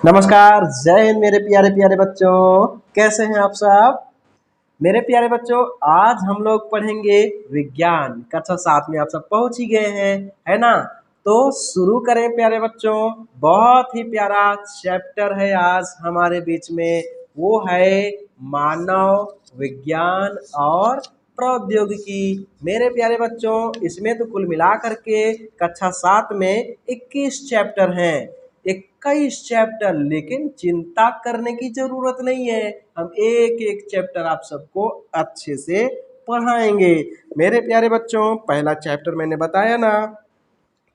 नमस्कार, जय हिंद मेरे प्यारे प्यारे बच्चों। कैसे हैं आप सब? मेरे प्यारे बच्चों, आज हम लोग पढ़ेंगे विज्ञान। कक्षा 7 में आप सब पहुंच ही गए हैं, है ना? तो शुरू करें प्यारे बच्चों। बहुत ही प्यारा चैप्टर है आज हमारे बीच में, वो है मानव विज्ञान और प्रौद्योगिकी। मेरे प्यारे बच्चों, इसमें तो कुल मिला करके कक्षा 7 में 21 चैप्टर हैं। 21 चैप्टर, लेकिन चिंता करने की जरूरत नहीं है। हम एक एक चैप्टर आप सबको अच्छे से पढ़ाएंगे। मेरे प्यारे बच्चों, पहला चैप्टर मैंने बताया ना,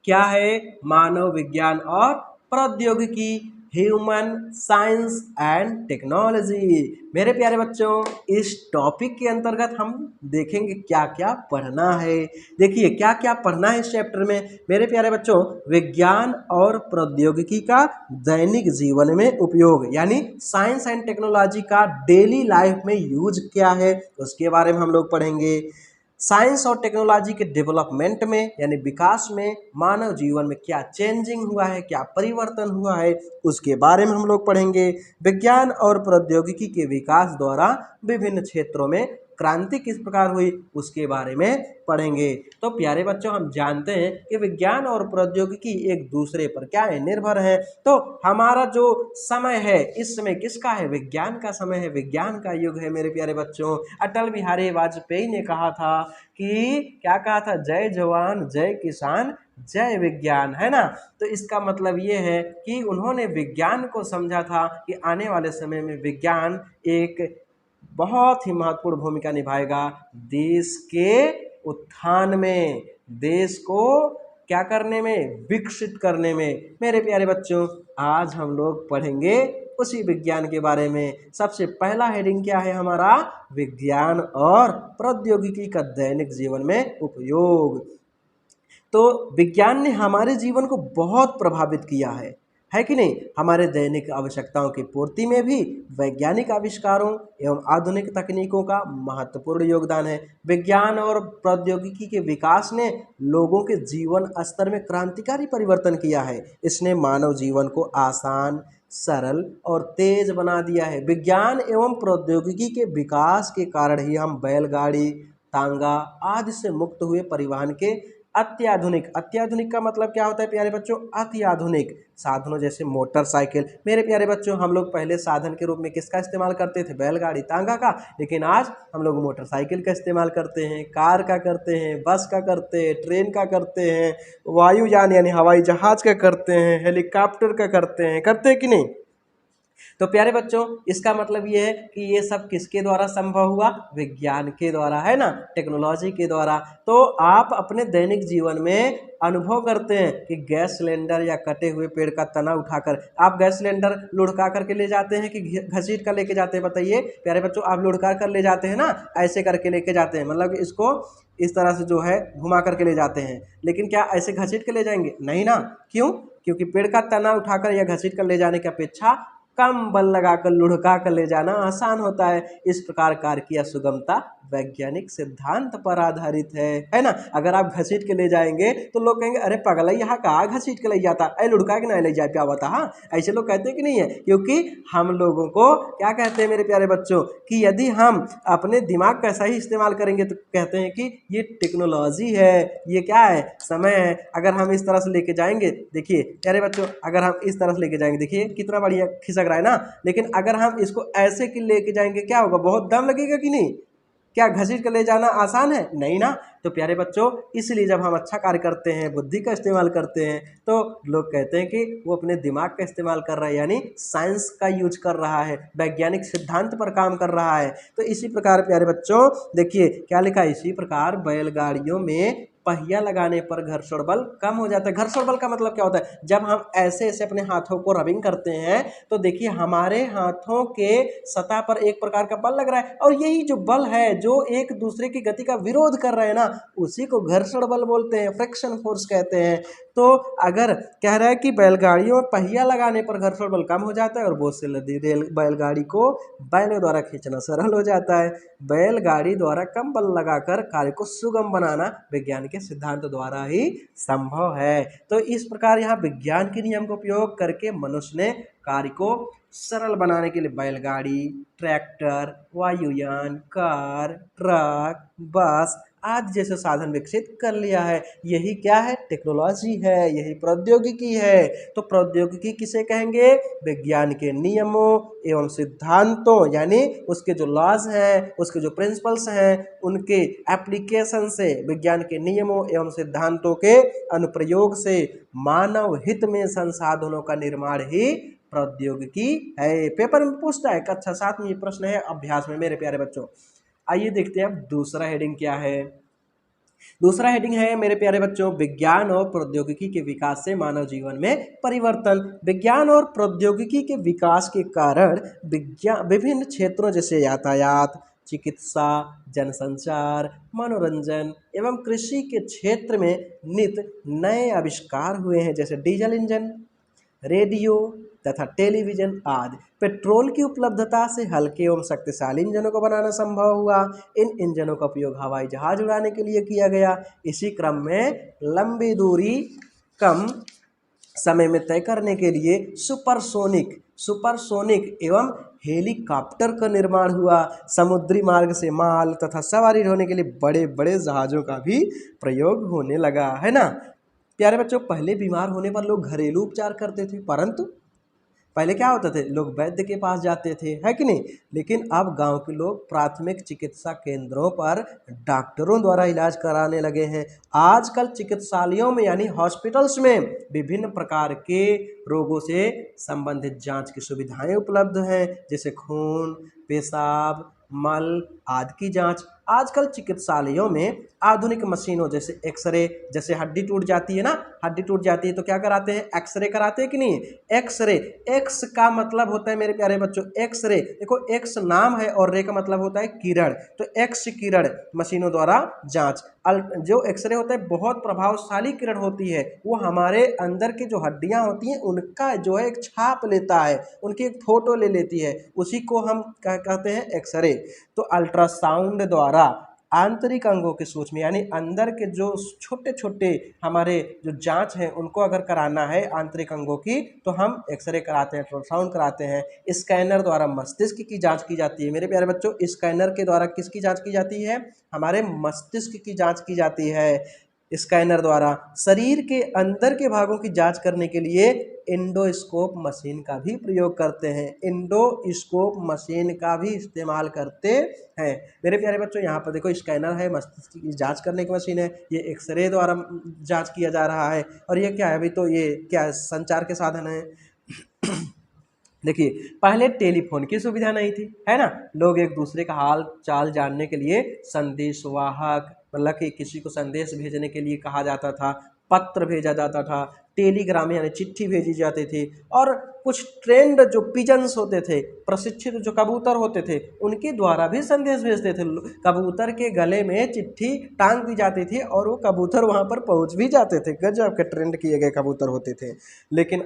क्या है? मानव विज्ञान और प्रौद्योगिकी, ह्यूमन साइंस एंड टेक्नोलॉजी। मेरे प्यारे बच्चों, इस टॉपिक के अंतर्गत हम देखेंगे क्या क्या पढ़ना है। देखिए क्या क्या पढ़ना है इस चैप्टर में। मेरे प्यारे बच्चों, विज्ञान और प्रौद्योगिकी का दैनिक जीवन में उपयोग, यानी साइंस एंड टेक्नोलॉजी का डेली लाइफ में यूज क्या है, उसके बारे में हम लोग पढ़ेंगे। साइंस और टेक्नोलॉजी के डेवलपमेंट में, यानी विकास में, मानव जीवन में क्या चेंजिंग हुआ है, क्या परिवर्तन हुआ है, उसके बारे में हम लोग पढ़ेंगे। विज्ञान और प्रौद्योगिकी के विकास द्वारा विभिन्न क्षेत्रों में क्रांति किस प्रकार हुई, उसके बारे में पढ़ेंगे। तो प्यारे बच्चों, हम जानते हैं कि विज्ञान और प्रौद्योगिकी एक दूसरे पर क्या है, निर्भर है। तो हमारा जो समय है, इस समय किसका है? विज्ञान का समय है, विज्ञान का युग है। मेरे प्यारे बच्चों, अटल बिहारी वाजपेयी ने कहा था कि क्या कहा था? जय जवान जय किसान जय विज्ञान, है ना? तो इसका मतलब ये है कि उन्होंने विज्ञान को समझा था कि आने वाले समय में विज्ञान एक बहुत ही महत्वपूर्ण भूमिका निभाएगा देश के उत्थान में, देश को क्या करने में, विकसित करने में। मेरे प्यारे बच्चों, आज हम लोग पढ़ेंगे उसी विज्ञान के बारे में। सबसे पहला हेडिंग क्या है हमारा? विज्ञान और प्रौद्योगिकी का दैनिक जीवन में उपयोग। तो विज्ञान ने हमारे जीवन को बहुत प्रभावित किया है कि नहीं? हमारे दैनिक आवश्यकताओं की पूर्ति में भी वैज्ञानिक आविष्कारों एवं आधुनिक तकनीकों का महत्वपूर्ण योगदान है। विज्ञान और प्रौद्योगिकी के विकास ने लोगों के जीवन स्तर में क्रांतिकारी परिवर्तन किया है। इसने मानव जीवन को आसान, सरल और तेज बना दिया है। विज्ञान एवं प्रौद्योगिकी के विकास के कारण ही हम बैलगाड़ी, तांगा आदि से मुक्त हुए परिवहन के अत्याधुनिक, अत्याधुनिक का मतलब क्या होता है प्यारे बच्चों? अति आधुनिक साधनों जैसे मोटरसाइकिल। मेरे प्यारे बच्चों, हम लोग पहले साधन के रूप में किसका इस्तेमाल करते थे? बैलगाड़ी, तांगा का। लेकिन आज हम लोग मोटरसाइकिल का इस्तेमाल करते हैं, कार का करते हैं, बस का करते हैं, ट्रेन का करते हैं, वायुयान यानी हवाई जहाज का करते हैं, हेलीकॉप्टर का करते हैं कि नहीं? तो प्यारे बच्चों, इसका मतलब ये है कि ये सब किसके द्वारा संभव हुआ? विज्ञान के द्वारा, है ना? टेक्नोलॉजी के द्वारा। तो आप अपने दैनिक जीवन में अनुभव करते हैं कि गैस सिलेंडर या कटे हुए पेड़ का तना उठाकर आप गैस सिलेंडर लुढ़का करके ले जाते हैं कि घसीट कर लेके जाते हैं? बताइए प्यारे बच्चों, आप लुढ़का कर ले जाते हैं ना, ऐसे करके लेके जाते हैं, मतलब कि इसको इस तरह से जो है घुमा करके ले जाते हैं। लेकिन क्या ऐसे घसीट के ले जाएंगे? नहीं ना। क्यों? क्योंकि पेड़ का तना उठाकर या घसीट कर ले जाने की अपेक्षा कम बल लगाकर लुढ़का कर ले जाना आसान होता है। इस प्रकार कार्य की सुगमता वैज्ञानिक सिद्धांत पर आधारित है ना? अगर आप घसीट के ले जाएंगे तो लोग कहेंगे, अरे पगला, यहाँ कहाँ घसीट के ले जाता, अरे लुढ़का के नहीं ले जा क्या बता। हाँ, ऐसे लोग कहते हैं कि नहीं है? क्योंकि हम लोगों को क्या कहते हैं मेरे प्यारे बच्चों, कि यदि हम अपने दिमाग का सही इस्तेमाल करेंगे तो कहते हैं कि ये टेक्नोलॉजी है, ये क्या है? समय है। अगर हम इस तरह से लेके जाएंगे, देखिए प्यारे बच्चों, अगर हम इस तरह से लेके जाएंगे, देखिए कितना बढ़िया खिसक रहा है ना। लेकिन अगर हम इसको ऐसे कि लेके जाएंगे, क्या होगा? बहुत दम लगेगा कि नहीं? क्या घसीट कर ले जाना आसान है? नहीं ना। तो प्यारे बच्चों, इसलिए जब हम अच्छा कार्य करते हैं, बुद्धि का इस्तेमाल करते हैं, तो लोग कहते हैं कि वो अपने दिमाग का इस्तेमाल कर रहा है, यानी साइंस का यूज कर रहा है, वैज्ञानिक सिद्धांत पर काम कर रहा है। तो इसी प्रकार प्यारे बच्चों, देखिए क्या लिखा है, इसी प्रकार बैलगाड़ियों में पहिया लगाने पर घर्षण बल कम हो जाता है। घर्षण बल का मतलब क्या होता है? जब हम ऐसे ऐसे अपने हाथों को रबिंग करते हैं तो देखिए हमारे हाथों के सतह पर एक प्रकार का बल लग रहा है, और यही जो बल है जो एक दूसरे की गति का विरोध कर रहे हैं ना, उसी को घर्षण बल बोलते हैं, फ्रिक्शन फोर्स कहते हैं। तो अगर कह रहा है कि बैलगाड़ियों में पहिया लगाने पर घर्षण बल कम हो जाता है और बहुत से लदी रेल बैलगाड़ी को बैलों द्वारा खींचना सरल हो जाता है। बैलगाड़ी द्वारा कम बल लगाकर कार्य को सुगम बनाना विज्ञान के सिद्धांत द्वारा ही संभव है। तो इस प्रकार यहाँ विज्ञान के नियम का उपयोग करके मनुष्य ने कार्य को सरल बनाने के लिए बैलगाड़ी, ट्रैक्टर, वायुयान, कार, ट्रक, बस आदि जैसे साधन विकसित कर लिया है। यही क्या है? टेक्नोलॉजी है, यही प्रौद्योगिकी है। तो प्रौद्योगिकी किसे कहेंगे? विज्ञान के नियमों एवं सिद्धांतों यानी उसके जो लॉज हैं, उसके जो प्रिंसिपल्स हैं, उनके एप्लीकेशन से, विज्ञान के नियमों एवं सिद्धांतों के अनुप्रयोग से मानव हित में संसाधनों का निर्माण ही प्रौद्योगिकी है। पेपर में पूछता है कक्षा 7 में ये प्रश्न है अभ्यास में मेरे प्यारे बच्चों। आइए देखते हैं अब दूसरा हेडिंग क्या है। दूसरा हेडिंग है मेरे प्यारे बच्चों, विज्ञान और प्रौद्योगिकी के विकास से मानव जीवन में परिवर्तन। विज्ञान और प्रौद्योगिकी के विकास के कारण विभिन्न क्षेत्रों जैसे यातायात, चिकित्सा, जनसंचार, मनोरंजन एवं कृषि के क्षेत्र में नित नए आविष्कार हुए हैं, जैसे डीजल इंजन, रेडियो तथा टेलीविजन आदि। पेट्रोल की उपलब्धता से हल्के एवं शक्तिशाली इंजनों को बनाना संभव हुआ। इन इंजनों का उपयोग हवाई जहाज उड़ाने के लिए किया गया। इसी क्रम में लंबी दूरी कम समय में तय करने के लिए सुपरसोनिक एवं हेलीकॉप्टर का निर्माण हुआ। समुद्री मार्ग से माल तथा सवारी ढोने के लिए बड़े बड़े जहाज़ों का भी प्रयोग होने लगा, है ना। प्यारे बच्चों, पहले बीमार होने पर लोग घरेलू उपचार करते थे, परंतु पहले क्या होता थे, लोग वैद्य के पास जाते थे, है कि नहीं। लेकिन अब गांव के लोग प्राथमिक चिकित्सा केंद्रों पर डॉक्टरों द्वारा इलाज कराने लगे हैं। आजकल चिकित्सालयों में यानी हॉस्पिटल्स में विभिन्न प्रकार के रोगों से संबंधित जांच की सुविधाएं उपलब्ध हैं, जैसे खून, पेशाब, मल आदि की जांच। आजकल चिकित्सालयों में आधुनिक मशीनों जैसे एक्सरे, जैसे हड्डी टूट जाती है ना, हड्डी टूट जाती है तो क्या कराते हैं, एक्सरे कराते हैं कि नहीं। एक्सरे, एक्स का मतलब होता है मेरे प्यारे बच्चों एक्सरे, देखो एक्स नाम है और रे का मतलब होता है किरण, तो एक्स किरण मशीनों द्वारा जांच। जो एक्सरे होता है बहुत प्रभावशाली किरण होती है, वो हमारे अंदर की जो हड्डियां होती हैं उनका जो है एक छाप लेता है, उनकी एक फोटो ले लेती है, उसी को हम कहते हैं एक्सरे। तो अल्ट्रासाउंड द्वारा आंतरिक अंगों की सूक्ष्म यानी अंदर के जो छोटे छोटे हमारे जो जांच है उनको अगर कराना है आंतरिक अंगों की, तो हम एक्सरे कराते हैं, अल्ट्रासाउंड कराते हैं। स्कैनर द्वारा मस्तिष्क की जांच की जाती है मेरे प्यारे बच्चों। स्कैनर के द्वारा किसकी जांच की जाती है, हमारे मस्तिष्क की जांच की जाती है। स्कैनर द्वारा शरीर के अंदर के भागों की जांच करने के लिए एंडोस्कोप मशीन का भी प्रयोग करते हैं, एंडोस्कोप मशीन का भी इस्तेमाल करते हैं। मेरे प्यारे बच्चों, यहाँ पर देखो स्कैनर है, मस्तिष्क की जांच करने की मशीन है, ये एक्सरे द्वारा जांच किया जा रहा है। और ये क्या है, अभी तो ये क्या संचार के साधन है। देखिए, पहले टेलीफोन की सुविधा नहीं थी, है ना। लोग एक दूसरे का हाल चाल जानने के लिए संदेशवाहक, मतलब कि किसी को संदेश भेजने के लिए कहा जाता था, पत्र भेजा जाता था, टेलीग्राम यानी चिट्ठी भेजी जाती थी। और कुछ ट्रेंड जो पिजन्स होते थे, प्रशिक्षित जो कबूतर होते थे, उनके द्वारा भी संदेश भेजते थे। कबूतर के गले में चिट्ठी टांग दी जाती थी और वो कबूतर वहां पर पहुंच भी जाते थे। गजब के ट्रेंड किए गए कबूतर होते थे। लेकिन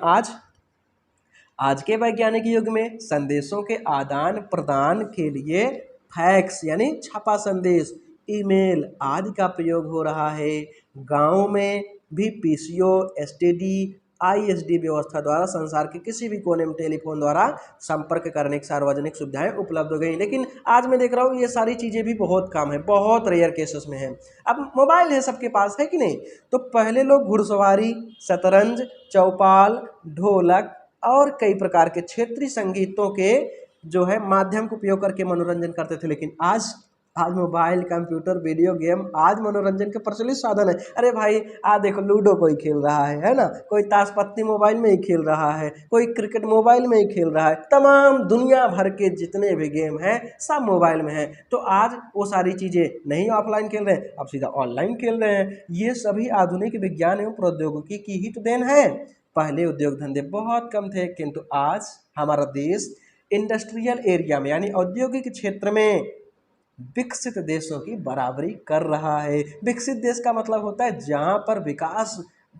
आज के वैज्ञानिक युग में संदेशों के आदान प्रदान के लिए फैक्स यानी छपा संदेश, ईमेल आदि का प्रयोग हो रहा है। गांवों में भी पीसीओ, एसटीडी, आईएसडी व्यवस्था द्वारा संसार के किसी भी कोने में टेलीफोन द्वारा संपर्क करने की सार्वजनिक सुविधाएं उपलब्ध हो गई। लेकिन आज मैं देख रहा हूँ ये सारी चीज़ें भी बहुत कम है, बहुत रेयर केसेस में है। अब मोबाइल है सबके पास, है कि नहीं। तो पहले लोग घुड़सवारी, शतरंज, चौपाल, ढोलक और कई प्रकार के क्षेत्रीय संगीतों के जो है माध्यम का उपयोग करके मनोरंजन करते थे। लेकिन आज मोबाइल, कंप्यूटर, वीडियो गेम आज मनोरंजन के प्रचलित साधन है। अरे भाई, देखो लूडो कोई खेल रहा है ना, कोई ताश पत्ती मोबाइल में ही खेल रहा है, कोई क्रिकेट मोबाइल में ही खेल रहा है, तमाम दुनिया भर के जितने भी गेम हैं सब मोबाइल में है। तो आज वो सारी चीज़ें नहीं ऑफलाइन खेल रहे हैं, अब सीधा ऑनलाइन खेल रहे हैं। ये सभी आधुनिक विज्ञान एवं प्रौद्योगिकी की ही तो देन है। पहले उद्योग धंधे बहुत कम थे, किंतु आज हमारा देश इंडस्ट्रियल एरिया में यानी औद्योगिक क्षेत्र में विकसित देशों की बराबरी कर रहा है। विकसित देश का मतलब होता है जहाँ पर विकास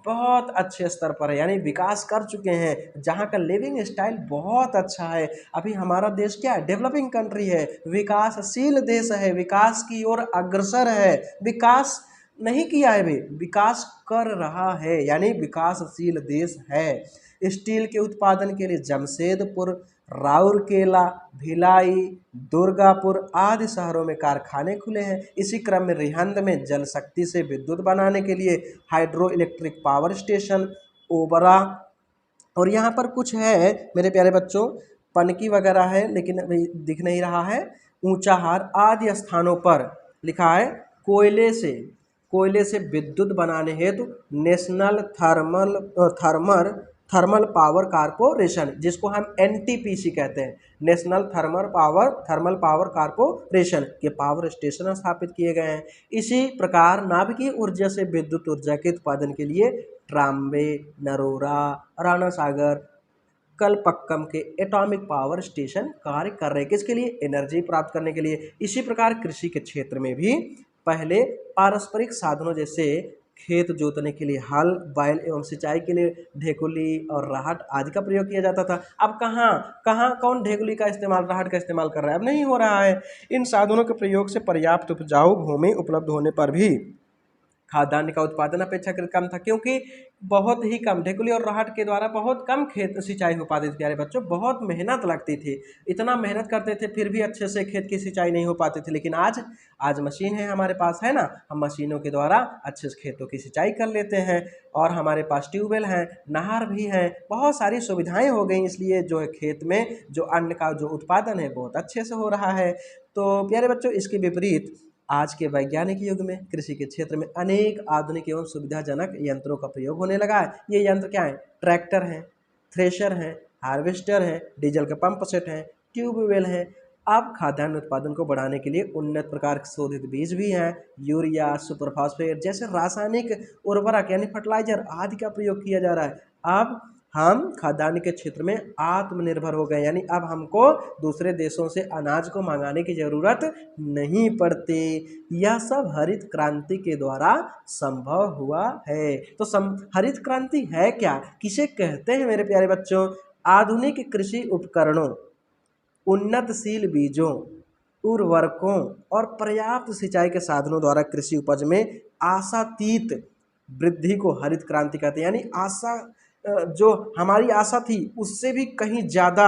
बहुत अच्छे स्तर पर है, यानी विकास कर चुके हैं, जहाँ का लिविंग स्टाइल बहुत अच्छा है। अभी हमारा देश क्या है, डेवलपिंग कंट्री है, विकासशील देश है, विकास की ओर अग्रसर है। विकास नहीं किया है, भी विकास कर रहा है, यानी विकासशील देश है। स्टील के उत्पादन के लिए जमशेदपुर, राउरकेला, भिलाई, दुर्गापुर आदि शहरों में कारखाने खुले हैं। इसी क्रम में रिहंद में जल शक्ति से विद्युत बनाने के लिए hydro electric power station, Obra, और यहाँ पर कुछ है मेरे प्यारे बच्चों, पनकी वगैरह है लेकिन अभी दिख नहीं रहा है, ऊंचाहार आदि स्थानों पर लिखा है कोयले से विद्युत बनाने हेतु नेशनल थर्मल पावर कारपोरेशन, जिसको हम एनटीपीसी कहते हैं, नेशनल थर्मल पावर कारपोरेशन के पावर स्टेशन स्थापित किए गए हैं। इसी प्रकार नाभिकीय ऊर्जा से विद्युत ऊर्जा के उत्पादन के लिए ट्राम्बे, नरोरा, राणा सागर, कलपक्कम के एटॉमिक पावर स्टेशन कार्य कर रहे हैं। किसके लिए? एनर्जी प्राप्त करने के लिए। इसी प्रकार कृषि के क्षेत्र में भी पहले पारंपरिक साधनों जैसे खेत जोतने के लिए हल, बैल एवं सिंचाई के लिए ढेकुली और राहट आदि का प्रयोग किया जाता था। अब कहाँ कौन ढेकुली का इस्तेमाल, राहट का इस्तेमाल कर रहा है? अब नहीं हो रहा है। इन साधनों के प्रयोग से पर्याप्त उपजाऊ भूमि उपलब्ध होने पर भी खाद्यान्न का उत्पादन अपेक्षाकृत कम था, क्योंकि बहुत ही कम ढेकुली और राहट के द्वारा बहुत कम खेत सिंचाई हो पाती थी। प्यारे बच्चों, बहुत मेहनत लगती थी, इतना मेहनत करते थे फिर भी अच्छे से खेत की सिंचाई नहीं हो पाती थी। लेकिन आज मशीन है हमारे पास, है ना, हम मशीनों के द्वारा अच्छे से खेतों की सिंचाई कर लेते हैं, और हमारे पास ट्यूबवेल हैं, नहर भी हैं, बहुत सारी सुविधाएं हो गई, इसलिए जो है खेत में जो अन्न का जो उत्पादन है बहुत अच्छे से हो रहा है। तो प्यारे बच्चों, इसके विपरीत आज के वैज्ञानिक युग में कृषि के क्षेत्र में अनेक आधुनिक एवं सुविधाजनक यंत्रों का प्रयोग होने लगा है। ये यंत्र क्या है? ट्रैक्टर हैं, थ्रेशर हैं, हार्वेस्टर हैं, डीजल के पंप सेट हैं, ट्यूबवेल हैं। अब खाद्यान्न उत्पादन को बढ़ाने के लिए उन्नत प्रकार के शोधित बीज भी हैं, यूरिया, सुपरफॉस्फेट जैसे रासायनिक उर्वरक यानी फर्टिलाइजर आदि का प्रयोग किया जा रहा है। अब हम खाद्यान्न के क्षेत्र में आत्मनिर्भर हो गए, यानी अब हमको दूसरे देशों से अनाज को मंगाने की ज़रूरत नहीं पड़ती। यह सब हरित क्रांति के द्वारा संभव हुआ है। तो हरित क्रांति है क्या, किसे कहते हैं मेरे प्यारे बच्चों? आधुनिक कृषि उपकरणों, उन्नतशील बीजों, उर्वरकों और पर्याप्त सिंचाई के साधनों द्वारा कृषि उपज में आशातीत वृद्धि को हरित क्रांति कहते हैं। यानी जो हमारी आशा थी उससे भी कहीं ज़्यादा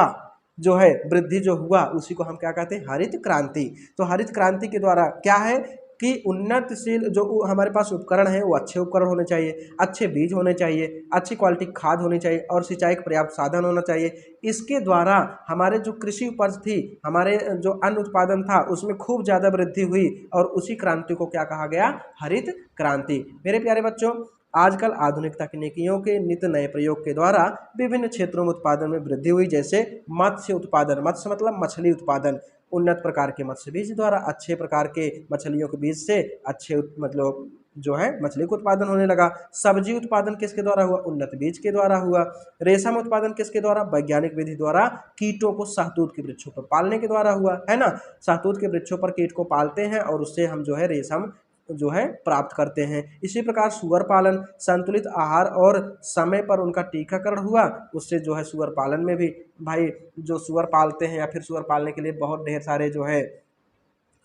जो है वृद्धि जो हुआ उसी को हम क्या कहते हैं? हरित क्रांति। तो हरित क्रांति के द्वारा क्या है कि उन्नतशील जो हमारे पास उपकरण है वो अच्छे उपकरण होने चाहिए, अच्छे बीज होने चाहिए, अच्छी क्वालिटी खाद होनी चाहिए और सिंचाई का पर्याप्त साधन होना चाहिए। इसके द्वारा हमारे जो कृषि उपज थी, हमारे जो अन्न उत्पादन था उसमें खूब ज़्यादा वृद्धि हुई, और उसी क्रांति को क्या कहा गया? हरित क्रांति। मेरे प्यारे बच्चों, आजकल आधुनिक तकनीकियों के नित नए प्रयोग के द्वारा विभिन्न क्षेत्रों में उत्पादन में वृद्धि हुई, जैसे मत्स्य उत्पादन, मत्स्य मतलब मछली उत्पादन, उन्नत प्रकार के मत्स्य बीज द्वारा अच्छे प्रकार के मछलियों के बीज से अच्छे मतलब जो है मछली का उत्पादन होने लगा। सब्जी उत्पादन किसके द्वारा हुआ? उन्नत बीज के द्वारा हुआ। रेशम उत्पादन किसके द्वारा? वैज्ञानिक विधि द्वारा कीटों को शहतूत के वृक्षों पर पालने के द्वारा हुआ, है ना। शहतूत के वृक्षों पर कीट को पालते हैं और उससे हम जो है रेशम जो है प्राप्त करते हैं। इसी प्रकार सुअर पालन, संतुलित आहार और समय पर उनका टीकाकरण हुआ, उससे जो है सुअर पालन में भी भाई जो सुअर पालते हैं या फिर सुअर पालने के लिए बहुत ढेर सारे जो है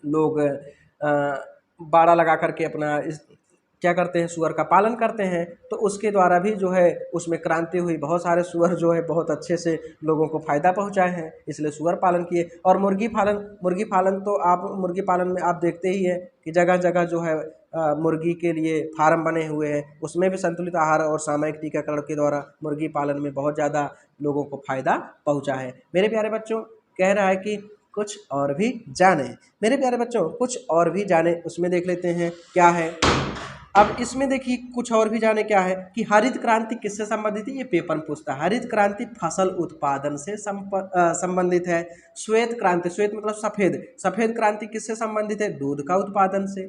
लोग बाड़ा लगा करके अपना क्या करते हैं? सुअर का पालन करते हैं। तो उसके द्वारा भी जो है उसमें क्रांति हुई, बहुत सारे सुअर जो है बहुत अच्छे से लोगों को फ़ायदा पहुंचाए हैं, इसलिए सुअर पालन किए। और मुर्गी पालन तो आप मुर्गी पालन में आप देखते ही हैं कि जगह जगह जो है मुर्गी के लिए फार्म बने हुए हैं, उसमें भी संतुलित आहार और सामयिक टीकाकरण के द्वारा मुर्गी पालन में बहुत ज़्यादा लोगों को फ़ायदा पहुँचा है। मेरे प्यारे बच्चों, कह रहा है कि कुछ और भी जाने। मेरे प्यारे बच्चों, कुछ और भी जाने, उसमें देख लेते हैं क्या है। अब इसमें देखिए कुछ और भी जाने क्या है कि हरित क्रांति किससे संबंधित है? ये पेपर में पूछता है। हरित क्रांति फसल उत्पादन से संबंधित है। श्वेत क्रांति, श्वेत मतलब सफेद, सफेद क्रांति किससे संबंधित है? दूध का उत्पादन से।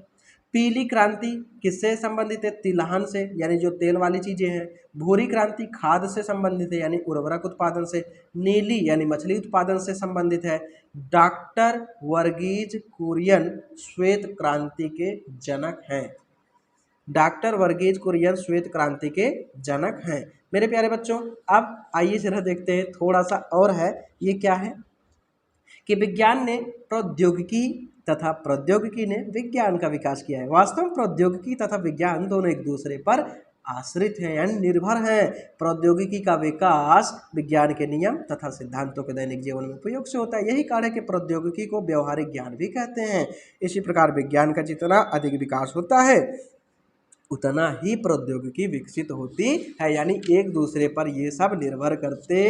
पीली क्रांति किससे संबंधित है? तिलहन से, यानी जो तेल वाली चीजें हैं। भूरी क्रांति खाद से संबंधित है, यानी उर्वरक उत्पादन से। नीली यानी मछली उत्पादन से संबंधित है। डॉक्टर वर्गीज कुरियन श्वेत क्रांति के जनक हैं। डॉक्टर वर्गीज कुरियन श्वेत क्रांति के जनक हैं। मेरे प्यारे बच्चों, अब आइए जरा देखते हैं, थोड़ा सा और है। ये क्या है कि विज्ञान ने प्रौद्योगिकी तथा प्रौद्योगिकी ने विज्ञान का विकास किया है। वास्तव में प्रौद्योगिकी तथा विज्ञान दोनों एक दूसरे पर आश्रित हैं यानी निर्भर हैं। प्रौद्योगिकी का विकास विज्ञान के नियम तथा सिद्धांतों के दैनिक जीवन में उपयोग से होता है। यही कारण है कि प्रौद्योगिकी को व्यवहारिक ज्ञान भी कहते हैं। इसी प्रकार विज्ञान का जितना अधिक विकास होता है उतना ही प्रौद्योगिकी विकसित होती है, यानी एक दूसरे पर ये सब निर्भर करते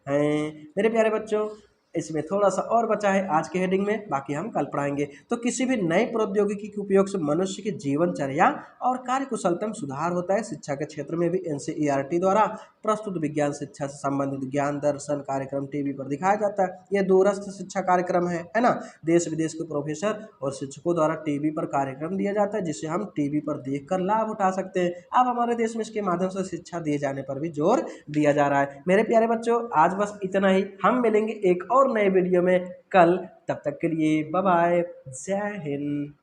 हैं। मेरे प्यारे बच्चों, इसमें थोड़ा सा और बचा है आज के हेडिंग में, बाकी हम कल पढ़ाएंगे। तो किसी भी नई प्रौद्योगिकी के उपयोग से मनुष्य की जीवनचर्या और कार्य कुशलता में सुधार होता है। शिक्षा के क्षेत्र में भी एनसीईआरटी द्वारा प्रस्तुत विज्ञान शिक्षा से संबंधित ज्ञान दर्शन कार्यक्रम टीवी पर दिखाया जाता है। यह दूरस्थ शिक्षा कार्यक्रम है ना। देश विदेश के प्रोफेसर और शिक्षकों द्वारा टीवी पर कार्यक्रम दिया जाता है, जिसे हम टीवी पर देखकर लाभ उठा सकते हैं। अब हमारे देश में इसके माध्यम से शिक्षा दिए जाने पर भी जोर दिया जा रहा है। मेरे प्यारे बच्चों, आज बस इतना ही। हम मिलेंगे एक और नए वीडियो में कल। तब तक के लिए बाय बाय, जय हिंद।